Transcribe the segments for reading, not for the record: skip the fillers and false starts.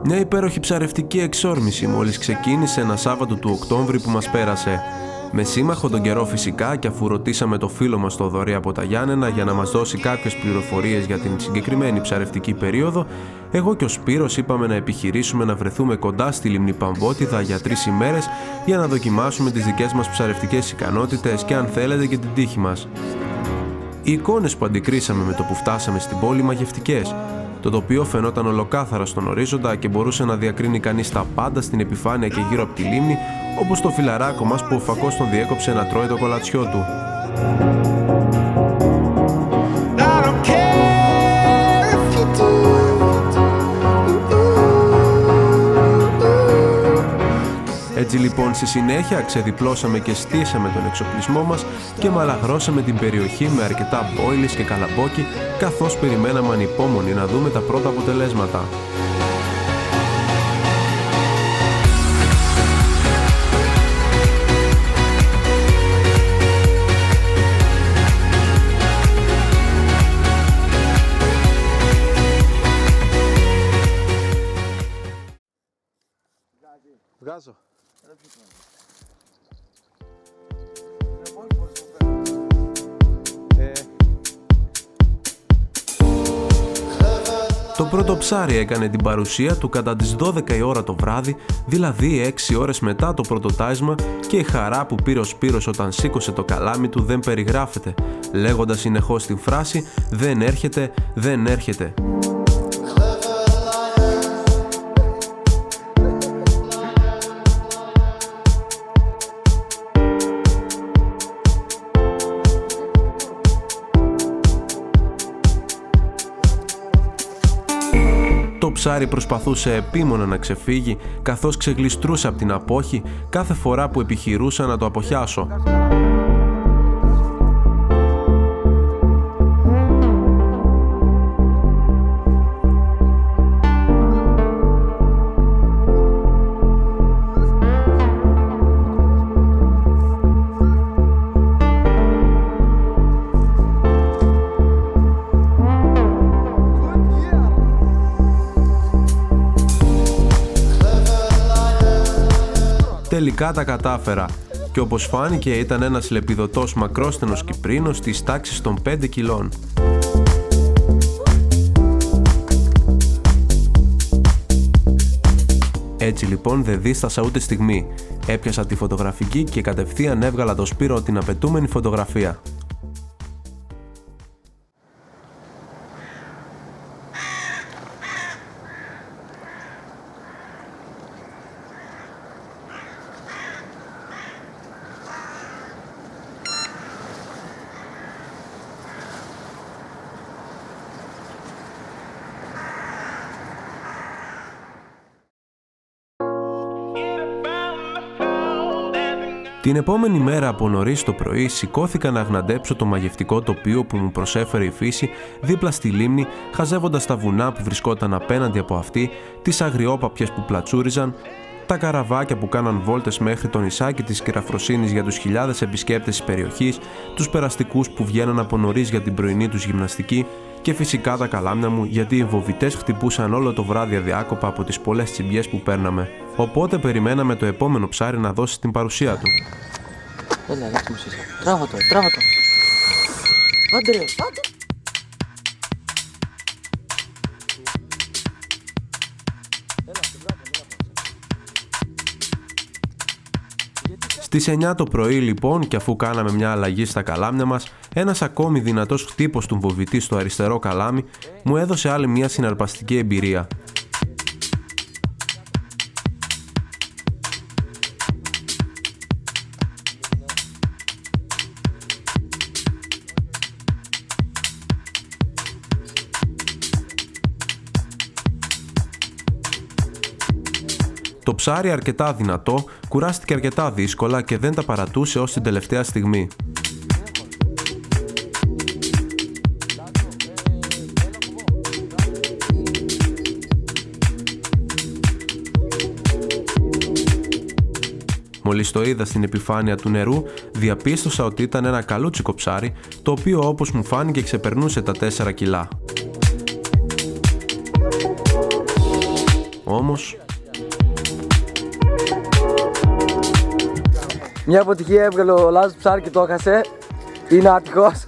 Μια υπέροχη ψαρευτική εξόρμηση μόλις ξεκίνησε ένα Σάββατο του Οκτώβρη που μας πέρασε. Με σύμμαχο τον καιρό φυσικά, και αφού ρωτήσαμε το φίλο μας το Δωρή από τα Γιάννενα για να μας δώσει κάποιες πληροφορίες για την συγκεκριμένη ψαρευτική περίοδο, εγώ και ο Σπύρος είπαμε να επιχειρήσουμε να βρεθούμε κοντά στη λίμνη Παμβότιδα για 3 ημέρες για να δοκιμάσουμε τις δικές μας ψαρευτικές ικανότητες και αν θέλετε και την τύχη μας. Οι εικόνες που αντικρίσαμε με το που φτάσαμε στην πόλη μαγευτικές. Το τοπίο φαινόταν ολοκάθαρα στον ορίζοντα και μπορούσε να διακρίνει κανείς τα πάντα στην επιφάνεια και γύρω από τη λίμνη, όπως το φιλαράκο μας που ο φακός τον διέκοψε να τρώει το κολατσιό του. Έτσι λοιπόν στη συνέχεια ξεδιπλώσαμε και στήσαμε τον εξοπλισμό μας και μαλαγρώσαμε την περιοχή με αρκετά μπόιλις και καλαμπόκι, καθώς περιμέναμε ανυπόμονοι να δούμε τα πρώτα αποτελέσματα. Βγάζω. Το πρώτο ψάρι έκανε την παρουσία του κατά τις 12 η ώρα το βράδυ, δηλαδή 6 ώρες μετά το πρώτο τάισμα, και η χαρά που πήρε ο Σπύρος όταν σήκωσε το καλάμι του δεν περιγράφεται, λέγοντας συνεχώς την φράση «Δεν έρχεται, δεν έρχεται». Το ψάρι προσπαθούσε επίμονα να ξεφύγει, καθώς ξεγλιστρούσε από την απόχη κάθε φορά που επιχειρούσα να το αποχιάσω. Τελικά τα κατάφερα και όπως φάνηκε ήταν ένας λεπιδωτός μακρόστενος κυπρίνος της τάξης των 5 κιλών. Έτσι λοιπόν δεν δίστασα ούτε στιγμή. Έπιασα τη φωτογραφική και κατευθείαν έβγαλα το Σπύρο την απαιτούμενη φωτογραφία. Την επόμενη μέρα από νωρίς το πρωί σηκώθηκα να αγναντέψω το μαγευτικό τοπίο που μου προσέφερε η φύση δίπλα στη λίμνη, χαζεύοντας τα βουνά που βρισκόταν απέναντι από αυτή, τις αγριόπαπιες που πλατσούριζαν, τα καραβάκια που κάναν βόλτες μέχρι το νησάκι της Κυραφροσύνης για τους χιλιάδες επισκέπτες της περιοχής, τους περαστικούς που βγαίναν από νωρίς για την πρωινή τους γυμναστική και φυσικά τα καλάμια μου, γιατί οι βοβητές χτυπούσαν όλο το βράδυ αδιάκοπα από τις πολλές τσιμπιές που παίρναμε. Οπότε περιμέναμε το επόμενο ψάρι να δώσει την παρουσία του. Έλα, δείξε μου εσύ. Τράβα το. Άντε ρε, άντε. Στις 9 το πρωί λοιπόν, και αφού κάναμε μια αλλαγή στα καλάμια μας, ένας ακόμη δυνατός χτύπος του βοβητή στο αριστερό καλάμι μου έδωσε άλλη μια συναρπαστική εμπειρία. Το ψάρι, αρκετά δυνατό, κουράστηκε αρκετά δύσκολα και δεν τα παρατούσε ως την τελευταία στιγμή. Μόλις το είδα στην επιφάνεια του νερού, διαπίστωσα ότι ήταν ένα καλούτσικο ψάρι, το οποίο όπως μου φάνηκε ξεπερνούσε τα 4 κιλά. Όμως... Μια αποτυχία έβγαλε ο Λάζος ψάρι και το έχασε. Είναι άτυχος.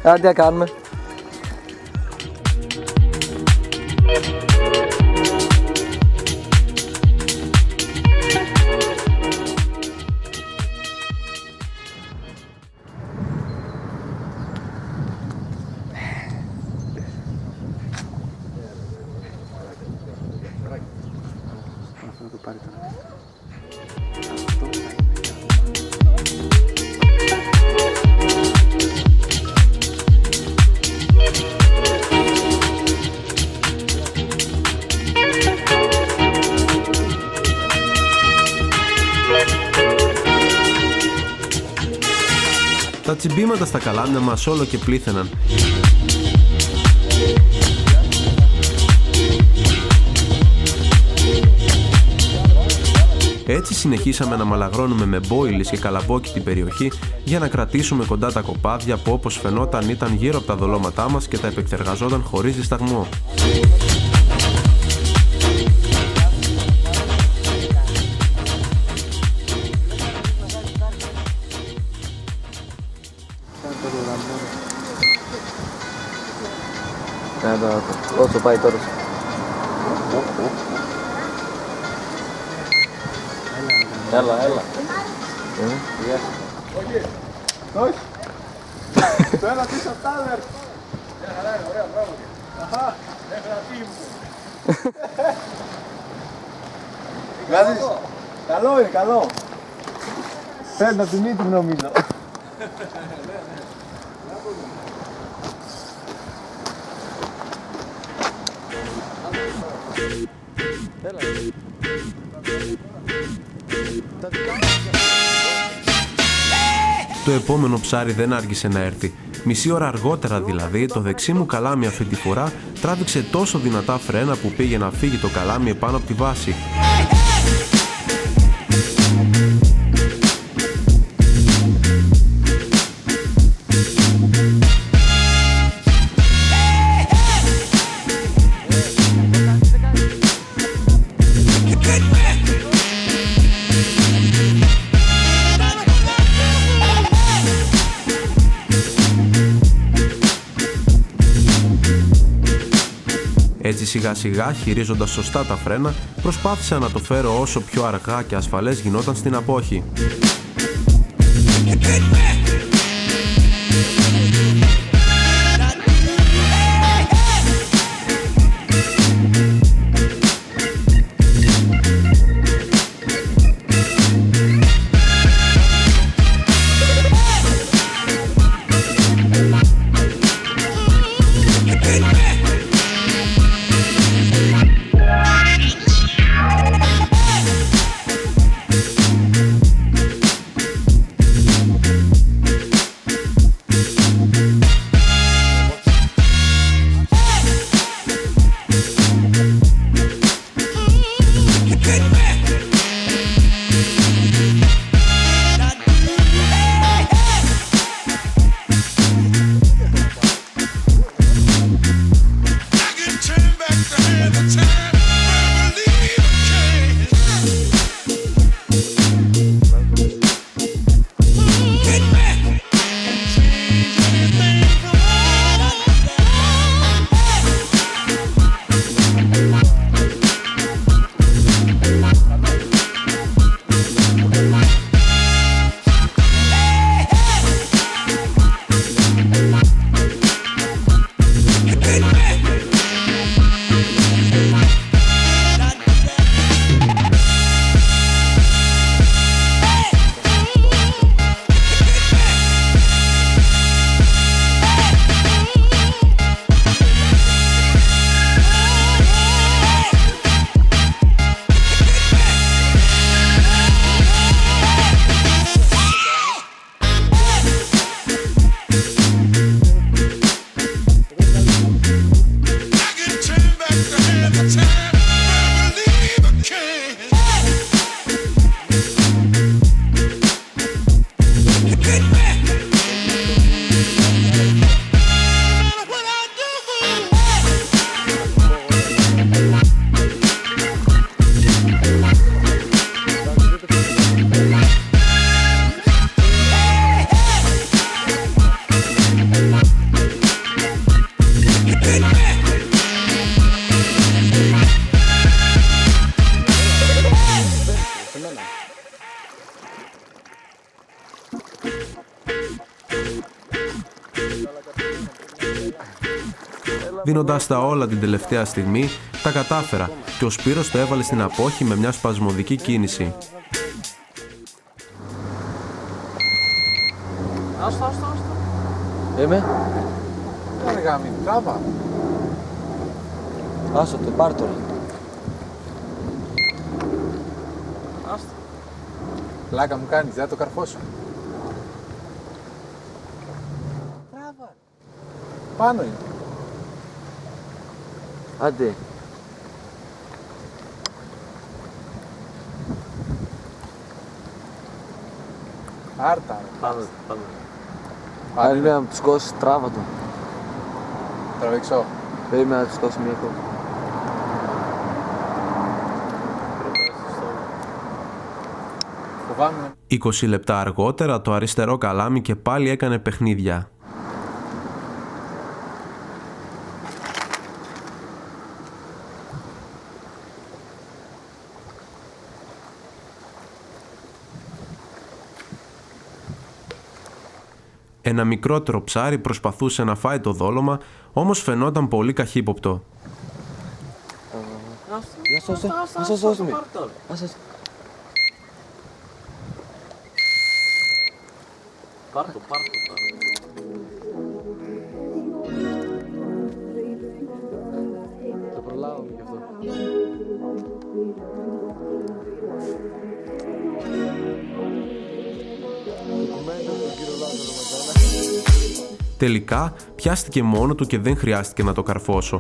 Άντε να κάνουμε. Τα τσιμπήματα στα καλάμια μας όλο και πλήθαιναν. Έτσι συνεχίσαμε να μαλαγρώνουμε με μπόιλις και καλαμπόκι την περιοχή για να κρατήσουμε κοντά τα κοπάδια που όπως φαινόταν ήταν γύρω από τα δολώματά μας και τα επεξεργαζόταν χωρίς δισταγμό. Όσο πάει τώρα. Έλα. Όχι. Το ένα πίσω απ' τα άλλα. Ωραία, μπράβο. Αχα, έφερα μου. Βγάζεις. Καλό είναι, καλό. Παίρνω τη μύτη μου νομίζω. Το επόμενο ψάρι δεν άργησε να έρθει. Μισή ώρα αργότερα δηλαδή, το δεξί μου καλάμι αυτή τη φορά τράβηξε τόσο δυνατά φρένα που πήγε να φύγει το καλάμι επάνω από τη βάση. Έτσι σιγά σιγά, χειρίζοντας σωστά τα φρένα, προσπάθησα να το φέρω όσο πιο αργά και ασφαλές γινόταν στην απόχη. δίνοντας τα όλα την τελευταία στιγμή, τα κατάφερα και ο Σπύρος το έβαλε στην απόχη με μια σπασμωδική κίνηση. Άστο. Είμαι. Κάνε γάμι, τράβα. Άστο το, πάρ' το. Άστο. Πλάκα μου κάνεις, δεν θα το καρφώσω. Τράβα. Πάνω είναι. Άντε. Άρτα. Πάμε. Περίμενα να του σκώσει, τράβα το. Τραβήξω. Περίμενα να του σκώσει μία ακόμα. Φοβάμαι. 20 λεπτά αργότερα το αριστερό καλάμι και πάλι έκανε παιχνίδια. Ένα μικρότερο ψάρι προσπαθούσε να φάει το δόλωμα, όμως φαινόταν πολύ καχύποπτο. Πάρ' το. Το προλάβαμε γι' αυτό. Τελικά πιάστηκε μόνο του και δεν χρειάστηκε να το καρφώσω.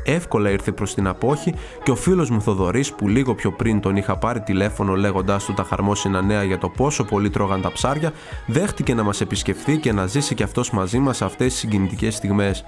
Εύκολα ήρθε προς την απόχη και ο φίλος μου Θοδωρής, που λίγο πιο πριν τον είχα πάρει τηλέφωνο λέγοντάς του τα χαρμόσυνα νέα για το πόσο πολύ τρώγαν τα ψάρια, δέχτηκε να μας επισκεφθεί και να ζήσει κι αυτός μαζί μας αυτές τις συγκινητικές στιγμές.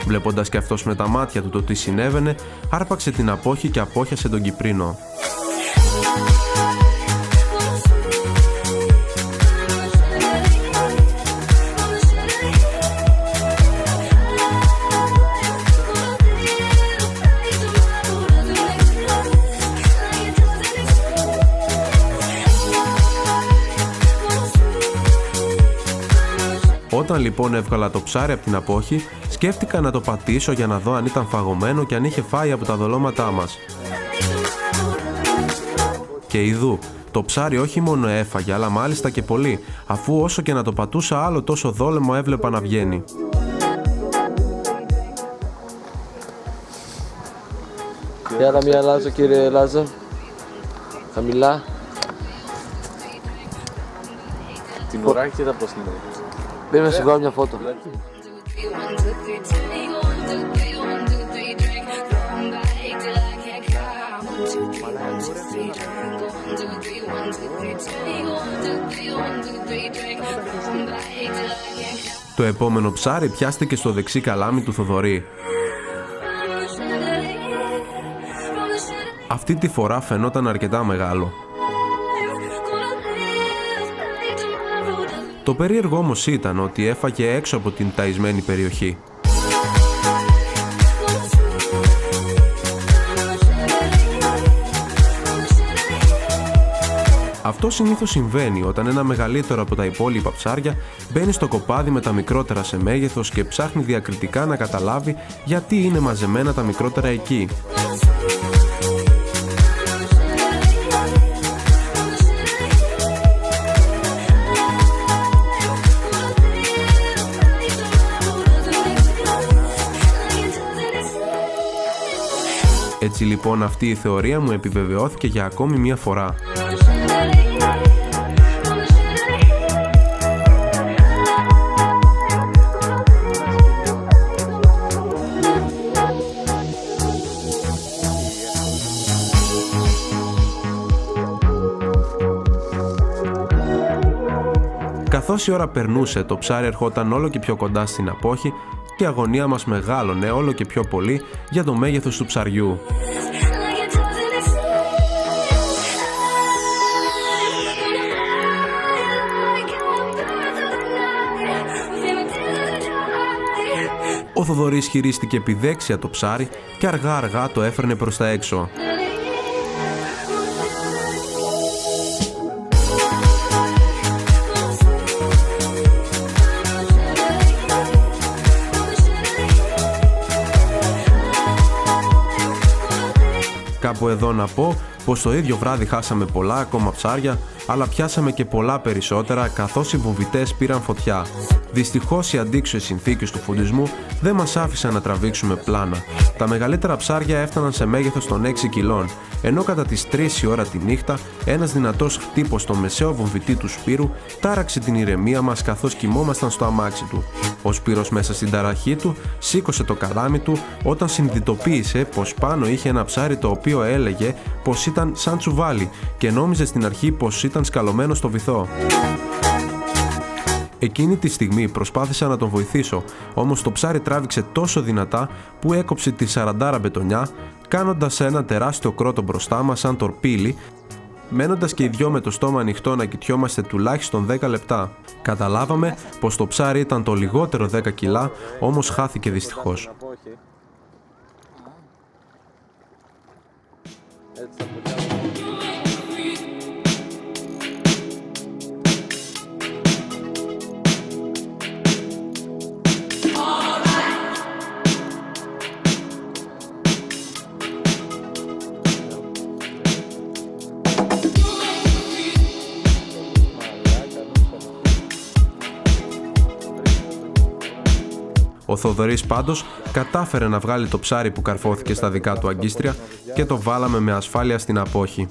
Βλέποντας και αυτός με τα μάτια του το τι συνέβαινε, άρπαξε την απόχη και απόχιασε τον Κυπρίνο. Όταν λοιπόν έβγαλα το ψάρι από την απόχη, σκέφτηκα να το πατήσω για να δω αν ήταν φαγωμένο και αν είχε φάει από τα δολώματά μας. Και ιδού, το ψάρι όχι μόνο έφαγε, αλλά μάλιστα και πολύ, αφού όσο και να το πατούσα άλλο τόσο δόλωμα έβλεπα να βγαίνει. Έλα μία Λάζο, κύριε Λάζο. Χαμηλά. Την ουράκι θα πως είναι. Πρέπει να σου βγάλω μια φώτο. Το επόμενο ψάρι πιάστηκε στο δεξί καλάμι του Θοδωρή. Αυτή τη φορά φαινόταν αρκετά μεγάλο. Το περίεργο όμως ήταν ότι έφαγε έξω από την ταϊσμένη περιοχή. Αυτό συνήθως συμβαίνει όταν ένα μεγαλύτερο από τα υπόλοιπα ψάρια μπαίνει στο κοπάδι με τα μικρότερα σε μέγεθος και ψάχνει διακριτικά να καταλάβει γιατί είναι μαζεμένα τα μικρότερα εκεί. Έτσι λοιπόν αυτή η θεωρία μου επιβεβαιώθηκε για ακόμη μια φορά. Καθώς η ώρα περνούσε, το ψάρι ερχόταν όλο και πιο κοντά στην απόχη και η αγωνία μας μεγάλωνε όλο και πιο πολύ για το μέγεθος του ψαριού. Ο Θοδωρής χειρίστηκε επιδέξια το ψάρι και αργά το έφερνε προς τα έξω. Κάπου εδώ να πω πως το ίδιο βράδυ χάσαμε πολλά ακόμα ψάρια, αλλά πιάσαμε και πολλά περισσότερα καθώς οι βομβιτές πήραν φωτιά. Δυστυχώς οι αντίξωες συνθήκες του φωτισμού δεν μας άφησαν να τραβήξουμε πλάνα. Τα μεγαλύτερα ψάρια έφταναν σε μέγεθος των 6 κιλών, ενώ κατά τις 3 η ώρα τη νύχτα ένας δυνατός χτύπος στο μεσαίο βομβιτή του Σπύρου τάραξε την ηρεμία μας καθώς κοιμόμασταν στο αμάξι του. Ο Σπύρος μέσα στην ταραχή του σήκωσε το καλάμι του όταν συνειδητοποίησε πως πάνω είχε ένα ψάρι το οποίο έλεγε πως ήταν σαν τσουβάλι και νόμιζε στην αρχή πως ήταν σκαλωμένο στο βυθό. Εκείνη τη στιγμή προσπάθησα να τον βοηθήσω, όμως το ψάρι τράβηξε τόσο δυνατά που έκοψε τη 40 μπετονιά, κάνοντας ένα τεράστιο κρότο μπροστά μας σαν τορπίλι, μένοντας και οι δυο με το στόμα ανοιχτό να κοιτιόμαστε τουλάχιστον 10 λεπτά. Καταλάβαμε πως το ψάρι ήταν το λιγότερο 10 κιλά, όμως χάθηκε δυστυχώς. Ο Θοδωρής πάντως κατάφερε να βγάλει το ψάρι που καρφώθηκε στα δικά του αγκίστρια και το βάλαμε με ασφάλεια στην απόχη.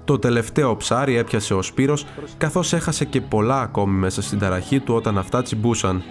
Το τελευταίο ψάρι έπιασε ο Σπύρος, καθώς έχασε και πολλά ακόμη μέσα στην ταραχή του όταν αυτά τσιμπούσαν.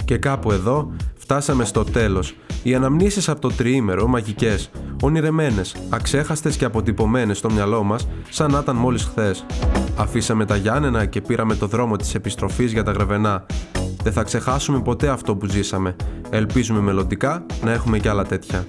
Και κάπου εδώ φτάσαμε στο τέλος. Οι αναμνήσεις από το τριήμερο μαγικές, ονειρεμένες, αξέχαστες και αποτυπωμένες στο μυαλό μας σαν να ήταν μόλις χθες. Αφήσαμε τα Γιάννενα και πήραμε το δρόμο της επιστροφής για τα Γρεβενά. Δεν θα ξεχάσουμε ποτέ αυτό που ζήσαμε. Ελπίζουμε μελλοντικά να έχουμε κι άλλα τέτοια.